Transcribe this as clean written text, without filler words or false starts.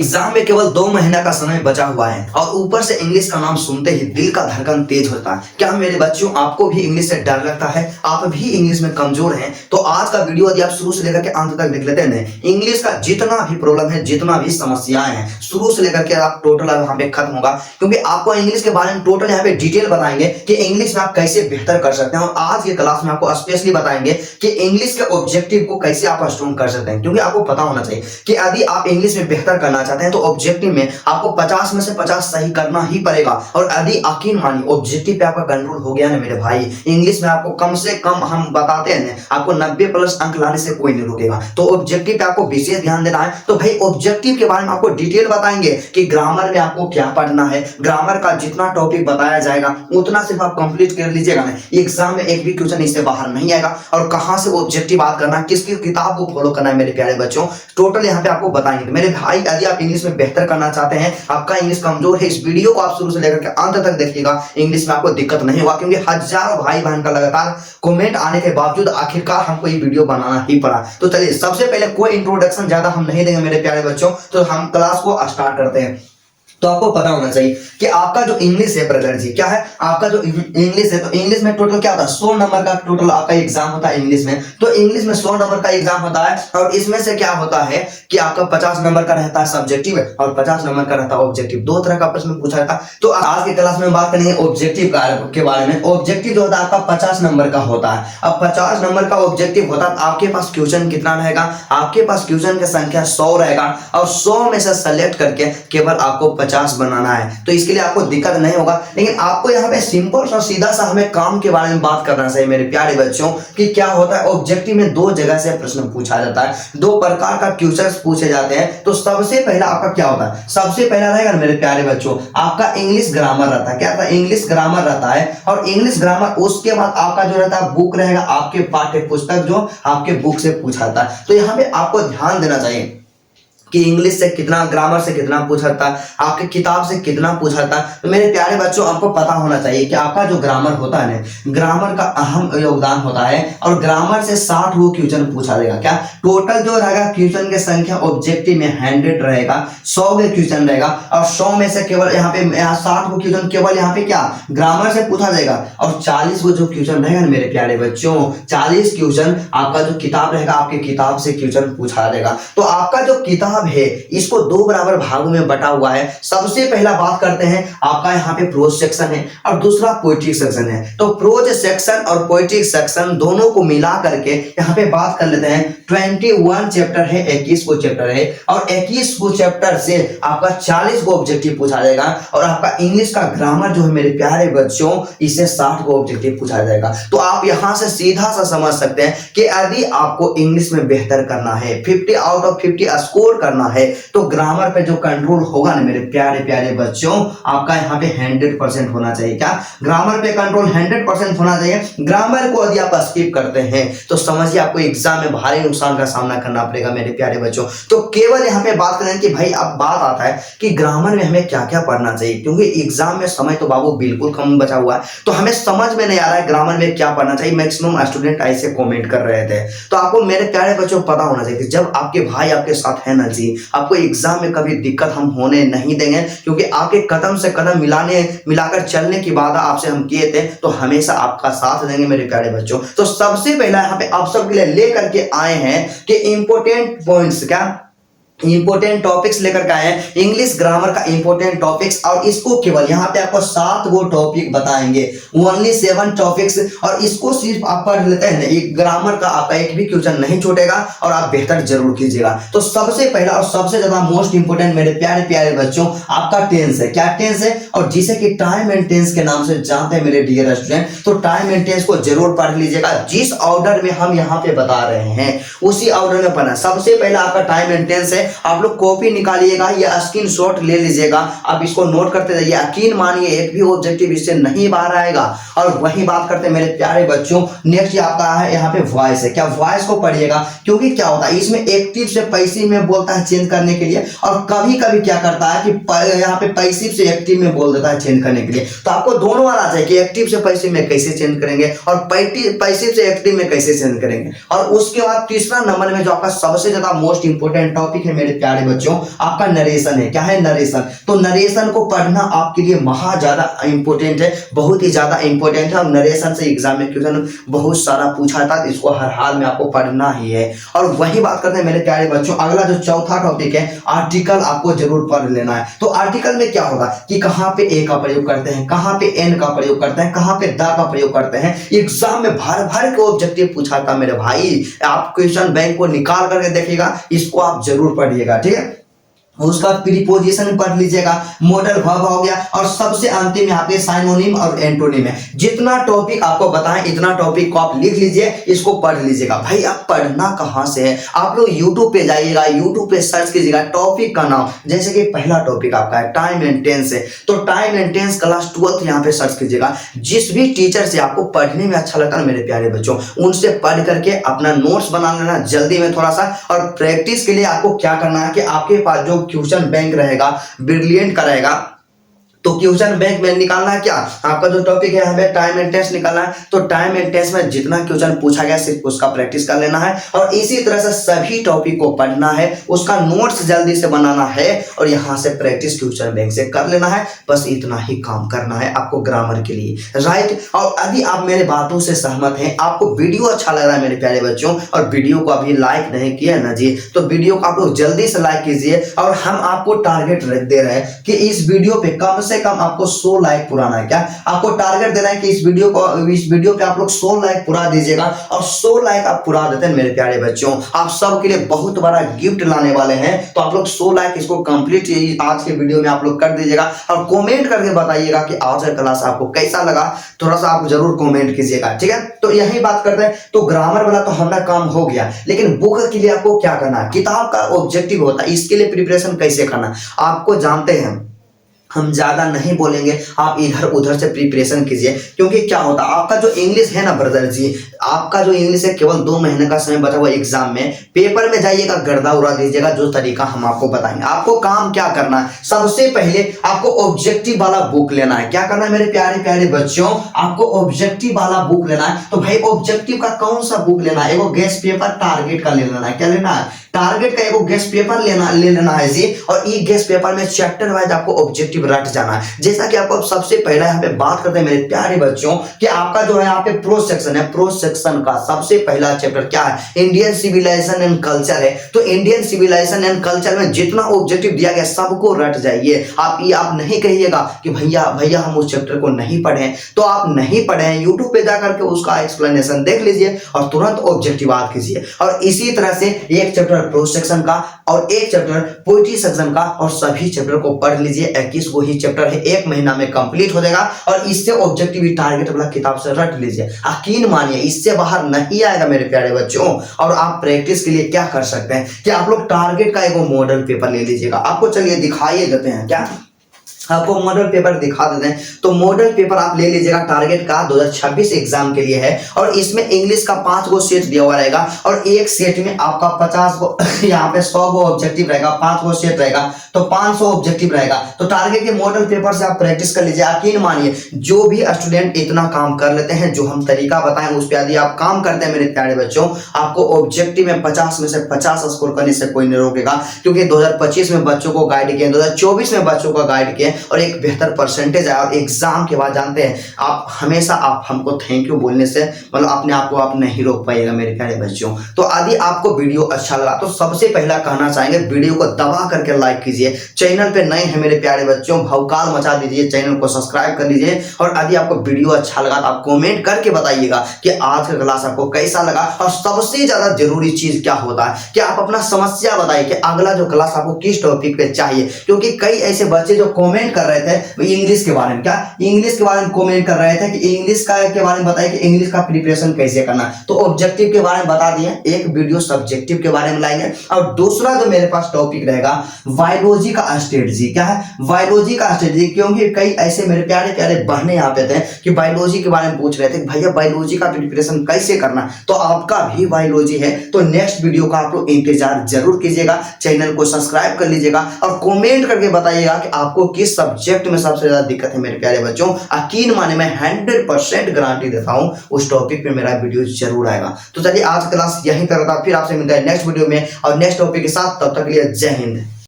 Exam में केवल 2 महीना का समय बचा हुआ है और ऊपर से इंग्लिश का नाम सुनते ही दिल का धड़कन तेज होता है। क्या मेरे बच्चों आपको भी इंग्लिश से डर लगता है? आप भी इंग्लिश में कमजोर हैं? तो आज का वीडियो यदि आप शुरू से लेकर के अंत तक देख लेते हैं, इंग्लिश का जितना भी प्रॉब्लम है, जितना भी समस्याएं हैं, शुरू से लेकर के आप टोटल यहाँ पे खत्म होगा। क्योंकि आपको इंग्लिश के बारे में टोटल यहाँ पे डिटेल बताएंगे कि इंग्लिश में आप कैसे बेहतर कर सकते हैं। और आज के क्लास में आपको स्पेशली बताएंगे कि इंग्लिश के ऑब्जेक्टिव को कैसे आप स्ट्रॉन्ग कर सकते हैं। क्योंकि आपको पता होना चाहिए कि यदि आप इंग्लिश में बेहतर करना चाहते हैं तो ऑब्जेक्टिव में आपको 50 में से 50 सही करना ही पड़ेगा। और यदि यकीन मानिए ऑब्जेक्टिव पे आपका कंट्रोल हो गया ना मेरे भाई, इंग्लिश में आपको कम से कम हम बताते हैं आपको 90 प्लस अंक लाने से कोई नहीं रोकेगा। तो ऑब्जेक्टिव पे आपको विशेष ध्यान देना है। तो भाई ऑब्जेक्टिव के बारे में आपको डिटेल बताएंगे कि ग्रामर में आपको क्या पढ़ना है, ग्रामर का जितना टॉपिक बताया जाएगा उतना सिर्फ आप कंप्लीट कर लीजिएगा ना, एग्जाम में एक भी क्वेश्चन इससे बाहर नहीं आएगा। और कहां से ऑब्जेक्टिव बात करना है, किसकी किताब को फॉलो करना है मेरे प्यारे बच्चों, टोटल यहाँ पे आपको बताएंगे। मेरे भाई यदि आप इंग्लिश में बेहतर करना चाहते हैं, आपका इंग्लिश कमजोर है, इस वीडियो को आप शुरू से लेकर के अंत तक देखिएगा। इंग्लिश में आपको दिक्कत नहीं होगा, क्योंकि हजारों भाई बहन का लगातार कमेंट आने के बावजूद आखिरकार हमको ये वीडियो बनाना ही पड़ा। तो चलिए सबसे पहले कोई इंट्रोडक्शन ज्यादा हम नहीं देंगे मेरे प्यारे बच्चों, तो हम क्लास को स्टार्ट करते हैं। तो आपको पता होना चाहिए कि आपका जो इंग्लिश है ब्रदर जी, क्या है आपका जो इंग्लिश है, तो इंग्लिश में टोटल क्या होता है, 100 नंबर का टोटल आपका एग्जाम होता है इंग्लिश में। तो इंग्लिश में 100 नंबर का एग्जाम होता है और इसमें से क्या होता है कि आपका 50 नंबर का रहता है सब्जेक्टिव और 50 नंबर का रहता है ऑब्जेक्टिव। दो तरह का प्रश्न पूछा जाता है। तो आज की क्लास में बात करेंगे ऑब्जेक्टिव के बारे में। ऑब्जेक्टिव जो होता है आपका 50 नंबर का होता है। अब 50 नंबर का ऑब्जेक्टिव होता है, आपके पास क्वेश्चन कितना रहेगा, आपके पास क्वेश्चन की संख्या 100 रहेगा और 100 में से सेलेक्ट करके केवल आपको 50 बनाना है। तो इसके लिए आपको दिक्कत नहीं होगा। लेकिन आपको यहाँ पे सिंपल सा सीधा सा हमें काम के बारे में बात करना चाहिए मेरे प्यारे बच्चों, कि क्या होता है ऑब्जेक्टिव में 2 जगह से प्रश्न पूछा जाता है, 2 प्रकार का क्वेश्चंस पूछे जाते हैं। तो सबसे पहला आपका क्या होता है, सबसे पहला रहेगा मेरे प्यारे बच्चों आपका इंग्लिश ग्रामर रहता है। क्या रहता है, इंग्लिश ग्रामर रहता है। और इंग्लिश ग्रामर उसके बाद आपका जो रहता है बुक रहेगा, आपके पाठ्य पुस्तक जो आपके बुक से पूछा जाता है। तो यहाँ पे आपको ध्यान देना चाहिए कि इंग्लिश से कितना, ग्रामर से कितना पूछा था, आपके किताब से कितना पूछा था। तो मेरे प्यारे बच्चों आपको पता होना चाहिए कि आपका जो ग्रामर होता है ना, ग्रामर का अहम योगदान होता है। और ग्रामर से 60 वो क्वेश्चन पूछा जाएगा। क्या टोटल जो रहेगा क्वेश्चन की संख्या ऑब्जेक्टिव में 100 रहेगा, 100 के क्वेश्चन रहेगा और 100 में से केवल यहाँ पे 60 को क्वेश्चन केवल यहाँ पे क्या ग्रामर से पूछा जाएगा। और 40 को जो क्वेश्चन रहेगा मेरे प्यारे बच्चों, 40 क्वेश्चन आपका जो किताब रहेगा, आपके किताब से क्वेश्चन पूछा जाएगा। तो आपका जो किताब है इसको 2 बराबर भागों में बटा हुआ है। सबसे पहला बात करते हैं आपका यहाँ पे प्रोज सेक्शन है और दूसरा पोएटिक सेक्शन है। तो प्रोज सेक्शन और पोएटिक सेक्शन दोनों को मिला करके यहाँ पे बात कर लेते हैं। 21 चैप्टर है, 21 को चैप्टर है और 21 को चैप्टर से आपका 40 को ऑब्जेक्टिव पूछा जाएगा। और आपका इंग्लिश का ग्रामर जो है मेरे प्यारे बच्चों, इससे 60 को ऑब्जेक्टिव पूछा जाएगा। तो आप यहां से सीधा सा समझ सकते हैं कि यदि आपको इंग्लिश में बेहतर करना है, 50 आउट ऑफ 50 स्कोर करना है, तो ग्रामर पे जो कंट्रोल होगा ना मेरे प्यारे प्यारे बच्चों, आपका यहाँ पे 100% होना चाहिए। क्या ग्रामर पे कंट्रोल 100% होना चाहिए। ग्रामर को यदि आप स्किप करते हैं तो समझिए आपको एग्जाम में भारी नुकसान का सामना करना पड़ेगा मेरे प्यारे बच्चों। तो केवल यहाँ पे बात करें कि भाई अब बात आता है कि ग्रामर में हमें क्या क्या पढ़ना चाहिए, क्योंकि एग्जाम में समय तो बाबू बिल्कुल कम बचा हुआ है। तो हमें समझ में नहीं आ रहा है ग्रामर में क्या पढ़ना चाहिए। मैक्सिमम स्टूडेंट ऐसे कमेंट कर रहे थे। तो आपको मेरे प्यारे बच्चों पता होना चाहिए कि जब आपके भाई आपके साथ है ना जी, आपको एग्जाम में कभी दिक्कत हम होने नहीं देंगे। क्योंकि आपके कदम से कदम मिलाकर चलने की वादा आपसे हम किए थे, तो हमेशा आपका साथ देंगे मेरे प्यारे बच्चों। तो सबसे पहला यहाँ पे आप सबके लिए लेकर के आए हैं कि इंपोर्टेंट पॉइंट्स, क्या इंपोर्टेंट टॉपिक्स लेकर के आए हैं, इंग्लिश ग्रामर का इंपोर्टेंट टॉपिक्स। और इसको केवल यहाँ पे आपको 7 गो टॉपिक बताएंगे, ओनली 7 टॉपिक्स। और इसको सिर्फ आप पढ़ लेते हैं, एक ग्रामर का आपका एक भी क्वेश्चन नहीं छूटेगा और आप बेहतर जरूर कीजिएगा। तो सबसे पहला और सबसे ज्यादा मोस्ट इंपोर्टेंट मेरे प्यारे प्यारे बच्चों आपका टेंस है। क्या टेंस है, और जिसे कि टाइम एंड टेंस के नाम से जानते हैं मेरे डियर स्टूडेंट, तो टाइम एंड टेंस को जरूर पढ़ लीजिएगा। जिस ऑर्डर में हम यहाँ पे बता रहे हैं उसी ऑर्डर में पढ़ना। सबसे पहला आपका टाइम एंड टेंस है। आप लोग कॉपी निकालिएगा या स्क्रीनशॉट ले लीजिएगा, आप इसको नोट करते जाइए। यकीन मानिए एक भी ऑब्जेक्टिव इससे नहीं बाहर आएगा। और वही बात करते हैं मेरे प्यारे बच्चों, नेक्स्ट आपका है यहाँ पे वॉइस है। क्या वॉइस को पढ़िएगा, क्योंकि क्या होता है इसमें एक्टिव से पैसिव में बोलता है चेंज करने के लिए, और कभी कभी क्या करता है कि यहाँ पे पैसिव से एक्टिव में बोल देता है चेंज करने के लिए। तो आपको दोनों आना चाहिए कि एक्टिव से पैसिव में कैसे चेंज करेंगे और पैसिव से एक्टिव में कैसे चेंज करेंगे। और उसके बाद तीसरा नंबर में जो आपका सबसे ज्यादा मोस्ट इंपोर्टेंट टॉपिक है मेरे प्यारे बच्चों आपका नरेशन है। क्या है? नरेशन। तो नरेशन को पढ़ना आपके लिए महा ज्यादा इंपॉर्टेंट है, बहुत ही ज्यादा इंपॉर्टेंट है। और नरेशन से एग्जाम में क्वेश्चन बहुत सारा पूछा था, तो इसको हर हाल में आपको पढ़ना ही है। और वही बात करते हैं मेरे प्यारे बच्चों, अगला जो चौथा टॉपिक है, आर्टिकल आपको जरूर पढ़ लेना है। तो आर्टिकल में क्या होगा कि कहां पे ए का प्रयोग करते हैं, कहां पे एन का प्रयोग करते हैं, कहां पे द का प्रयोग करते हैं। एग्जाम में भर भर के ऑब्जेक्टिव पूछा था मेरे भाई, आप क्वेश्चन बैंक को निकाल करके देखिएगा, इसको आप जरूर पढ़िएगा, ठीक है। उसका प्रीपोजिशन पढ़ लीजिएगा, मॉडल वर्ब हो गया, और सबसे अंतिम यहाँ पे साइनोनिम और एंटोनिम है। जितना टॉपिक आपको बताएं इतना टॉपिक को आप लिख लीजिए, इसको पढ़ लीजिएगा। भाई आप पढ़ना कहाँ से है, आप लोग यूट्यूब पे जाइएगा, यूट्यूब पे सर्च कीजिएगा टॉपिक का नाम। जैसे कि पहला टॉपिक आपका है टाइम एंड टेंस है, तो टाइम एंड टेंस क्लास 12 यहाँ पे सर्च कीजिएगा। जिस भी टीचर से आपको पढ़ने में अच्छा लगता है मेरे प्यारे बच्चों, उनसे पढ़ करके अपना नोट्स बना लेना जल्दी में थोड़ा सा। और प्रैक्टिस के लिए आपको क्या करना है कि आपके पास जो क्वेश्चन बैंक रहेगा, ब्रिलियंट का रहेगा, तो क्वेश्चन बैंक में निकालना है क्या, आपका जो टॉपिक है हमें टाइम एंड टेंस निकालना है। तो टाइम एंड टेंस में जितना क्वेश्चन पूछा गया सिर्फ उसका प्रैक्टिस कर लेना है, और इसी तरह से सभी टॉपिक को पढ़ना है, उसका नोट्स जल्दी से बनाना है, और यहां से प्रैक्टिस क्वेश्चन बैंक से कर लेना है। बस इतना ही काम करना है आपको ग्रामर के लिए, राइट। और यदि आप मेरे बातों से सहमत हैं, आपको वीडियो अच्छा लग रहा है मेरे प्यारे बच्चों, और वीडियो को अभी लाइक नहीं किया ना जी, तो वीडियो को आप लोग जल्दी से लाइक कीजिए। और हम आपको टारगेट दे रहे हैं कि इस वीडियो पे कम से कम आपको 100 लाइक पुराना है। क्या आपको टारगेट देना है कि इस वीडियो पे आप लोग 100 लाइक पुरा दीजिएगा, और 100 लाइक आप पुरा देते हैं मेरे प्यारे बच्चों, आप सब के लिए बहुत बड़ा गिफ्ट लाने वाले हैं। तो आप लोग 100 लाइक इसको कंप्लीट आज के वीडियो में आप लोग कर दीजिएगा, और कमेंट करके बताइएगा कि आज का क्लास आपको कैसा लगा। थोड़ा सा आप जरूर कमेंट कीजिएगा, ठीक है। तो यही बात करते हैं। तो ग्रामर वाला तो हमारा काम हो गया, लेकिन बुक के लिए आपको क्या करना है, किताब का ऑब्जेक्टिव होता है, इसके लिए प्रिपरेशन कैसे करना आपको जानते हैं। हम ज्यादा नहीं बोलेंगे, आप इधर उधर से प्रिपरेशन कीजिए। क्योंकि क्या होता है, आपका जो इंग्लिश है ना ब्रदर जी, आपका जो इंग्लिश है केवल 2 महीने का समय बचा हुआ एग्जाम में, पेपर में जाइएगा गर्दा उड़ा दीजिएगा, जो तरीका हम आपको बताएंगे। आपको काम क्या करना है, सबसे पहले आपको ऑब्जेक्टिव वाला बुक लेना है। क्या करना है मेरे प्यारे प्यारे बच्चों, आपको ऑब्जेक्टिव वाला बुक लेना है। तो भाई ऑब्जेक्टिव का कौन सा बुक लेना है, एगो गेस पेपर टारगेट का ले लेना है। क्या लेना है, टारगेट का एगो गेस पेपर ले लेना है जी। और ये गेस पेपर में चैप्टर वाइज आपको ऑब्जेक्टिव रट जाना है। जैसा कि आपको सबसे पहले यहाँ पे बात करते हैं मेरे प्यारे बच्चों कि आपका जो है यहाँ पे प्रो सेक्शन है, प्रो सेक्शन का सबसे पहला चैप्टर क्या है, इंडियन सिविलाइजेशन एंड कल्चर है। तो इंडियन सिविलाइजेशन एंड कल्चर में जितना ऑब्जेक्टिव दिया गया सबको रट जाइए। आप नहीं कहिएगा कि भैया हम उस चैप्टर को नहीं पढ़े, तो आप नहीं पढ़े, यूट्यूब पे जाकर के उसका एक्सप्लेनेशन देख लीजिए और तुरंत ऑब्जेक्टिव याद कीजिए। और इसी तरह से एक चैप्टर प्रो सेक्शन का और एक चैप्टर पोइट्री सेक्शन का, और सभी चैप्टर को पढ़ लीजिए। 21 को ही चैप्टर है, 1 महीना में कंप्लीट हो जाएगा। और इससे ऑब्जेक्टिव टारगेट वाला किताब से रट लीजिए, यकीन मानिए इससे बाहर नहीं आएगा मेरे प्यारे बच्चों। और आप प्रैक्टिस के लिए क्या कर सकते हैं कि आप लोग टारगेट का एक मॉडल पेपर ले लीजिएगा। आपको चलिए दिखाइए देते हैं, क्या आपको मॉडल पेपर दिखा देते हैं। तो मॉडल पेपर आप ले लीजिएगा, टारगेट का 2026 एग्जाम के लिए है। और इसमें इंग्लिश का 5 गो सेट दिया हुआ रहेगा, और एक सेट में आपका 50 गो यहाँ पे 100 गो ऑब्जेक्टिव रहेगा, 5 गो सेट रहेगा, तो 500 ऑब्जेक्टिव रहेगा। तो टारगेट के मॉडल पेपर से आप प्रैक्टिस कर लीजिए। यकीन मानिए जो भी स्टूडेंट इतना काम कर लेते हैं, जो हम तरीका बताएं उस पर यदि आप काम करते हैं मेरे प्यारे बच्चों, आपको ऑब्जेक्टिव में 50 में से 50 स्कोर करने से कोई नहीं रोकेगा। क्योंकि 2025 में बच्चों को गाइड किए, 2024 में बच्चों को गाइड किए, और एक बेहतर परसेंटेज आया। और एग्जाम के बाद जानते हैं आप हमेशा आप हमको थैंक यू बोलने से मतलब अपने आप को आप नहीं रोक पाइएगा मेरे प्यारे बच्चों। तो यदि आपको वीडियो अच्छा लगा तो सबसे पहला कहना चाहेंगे वीडियो को दबा करके लाइक कीजिए। चैनल पे नए हैं मेरे प्यारे बच्चों, भौकाल मचा दीजिए, चैनल को सब्सक्राइब कर लीजिए। और यदि आपको वीडियो अच्छा लगा तो आप कमेंट करके बताइएगा कि आज का क्लास आपको कैसा लगा। और सबसे ज्यादा जरूरी चीज क्या होता है कि आप अपना समस्या बताइए कि अगला जो क्लास आपको किस टॉपिक पे चाहिए। क्योंकि कई ऐसे बच्चे जो कमेंट कर रहे थे इंग्लिश के बारे में, क्या इंग्लिश के बारे में कमेंट कर रहे थे कि इंग्लिश का के बारे में बताइए कि इंग्लिश का प्रिपरेशन कैसे करना। तो ऑब्जेक्टिव के बारे में बता दिए, एक वीडियो सब्जेक्टिव के बारे में लाएंगे। और दूसरा जो मेरे पास टॉपिक रहेगा बायोलॉजी का स्ट्रेटजी। क्या है बायोलॉजी का स्ट्रेटजी, क्योंकि कई ऐसे मेरे प्यारे प्यारे बहने यहाँ पे थे कि बायोलॉजी के बारे में पूछ रहे थे भैया बायोलॉजी का प्रिपरेशन कैसे करना। तो आपका भी बायोलॉजी है तो नेक्स्ट वीडियो का आप लोग इंतजार जरूर कीजिएगा। चैनल को सब्सक्राइब कर लीजिएगा और कमेंट करके बताइएगा कि आपको किस सब्जेक्ट में सबसे ज्यादा दिक्कत है मेरे प्यारे बच्चों, यकीन माने मैं 100% गारंटी देता हूं उस टॉपिक पे मेरा वीडियो जरूर आएगा। तो चलिए आज क्लास यहीं तक था, फिर आपसे मिलता है नेक्स्ट वीडियो में और नेक्स्ट टॉपिक के साथ। तब तक के लिए जय हिंद।